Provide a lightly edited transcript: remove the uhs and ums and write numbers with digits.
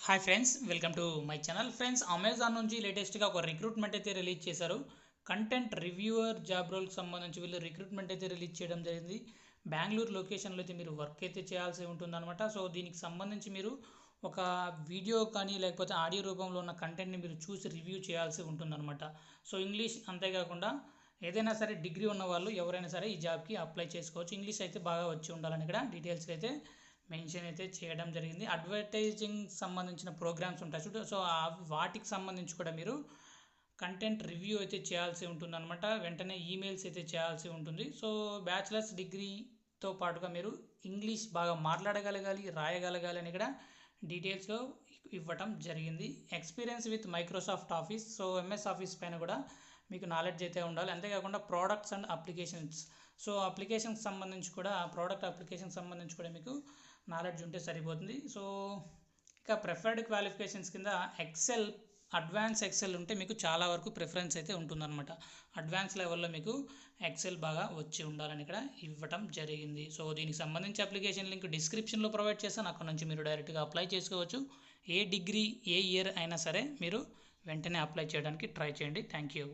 Hi friends, welcome to my channel. Friends, Amazon నుంచి లేటెస్ట్గా ఒక రిక్రూట్మెంట్ అయితే రిలీజ్ చేశారు. కంటెంట్ రివ్యూవర్ జాబ్ రోల్కి సంబంధించి వీళ్ళు రిక్రూట్మెంట్ అయితే రిలీజ్ చేయడం జరిగింది. బెంగళూరు లొకేషన్లో అయితే మీరు వర్క్ అయితే చేయాల్సి ఉంటుందన్నమాట. సో దీనికి సంబంధించి మీరు ఒక వీడియో కానీ లేకపోతే ఆడియో రూపంలో ఉన్న కంటెంట్ని మీరు చూసి రివ్యూ చేయాల్సి ఉంటుందన్నమాట. సో ఇంగ్లీష్, అంతేకాకుండా ఏదైనా సరే డిగ్రీ ఉన్న వాళ్ళు ఎవరైనా సరే ఈ జాబ్కి అప్లై చేసుకోవచ్చు. ఇంగ్లీష్ అయితే బాగా వచ్చి ఉండాలని ఇక్కడ డీటెయిల్స్ అయితే మెన్షన్ అయితే చేయడం జరిగింది. అడ్వర్టైజింగ్ సంబంధించిన ప్రోగ్రామ్స్ ఉంటాయి చూడు, సో వాటికి సంబంధించి కూడా మీరు కంటెంట్ రివ్యూ అయితే చేయాల్సి ఉంటుందన్నమాట. వెంటనే ఈమెయిల్స్ అయితే చేయాల్సి ఉంటుంది. సో బ్యాచిలర్స్ డిగ్రీతో పాటుగా మీరు ఇంగ్లీష్ బాగా మాట్లాడగలగాలి, రాయగలగాలి అని ఇక్కడ డీటెయిల్స్లో ఇవ్వటం జరిగింది. Experience with Microsoft office, so MS office పైన కూడా మీకు నాలెడ్జ్ అయితే ఉండాలి. అంతేకాకుండా ప్రోడక్ట్స్ అండ్ అప్లికేషన్స్, సో అప్లికేషన్కి సంబంధించి కూడా ప్రోడక్ట్ అప్లికేషన్కి సంబంధించి కూడా మీకు నాలెడ్జ్ ఉంటే సరిపోతుంది. సో ఇక ప్రిఫర్డ్ క్వాలిఫికేషన్స్ కింద ఎక్సెల్, అడ్వాన్స్ ఎక్సెల్ ఉంటే మీకు చాలా వరకు ప్రిఫరెన్స్ అయితే ఉంటుందన్నమాట. అడ్వాన్స్ లెవెల్లో మీకు ఎక్సెల్ బాగా వచ్చి ఉండాలని ఇక్కడ ఇవ్వటం జరిగింది. సో దీనికి సంబంధించి అప్లికేషన్ లింక్ డిస్క్రిప్షన్లో ప్రొవైడ్ చేస్తాను, అక్కడ నుంచి మీరు డైరెక్ట్గా అప్లై చేసుకోవచ్చు. ఏ డిగ్రీ, ఏ ఇయర్ అయినా సరే మీరు వెంటనే అప్లై చేయడానికి ట్రై చేయండి. Thank you.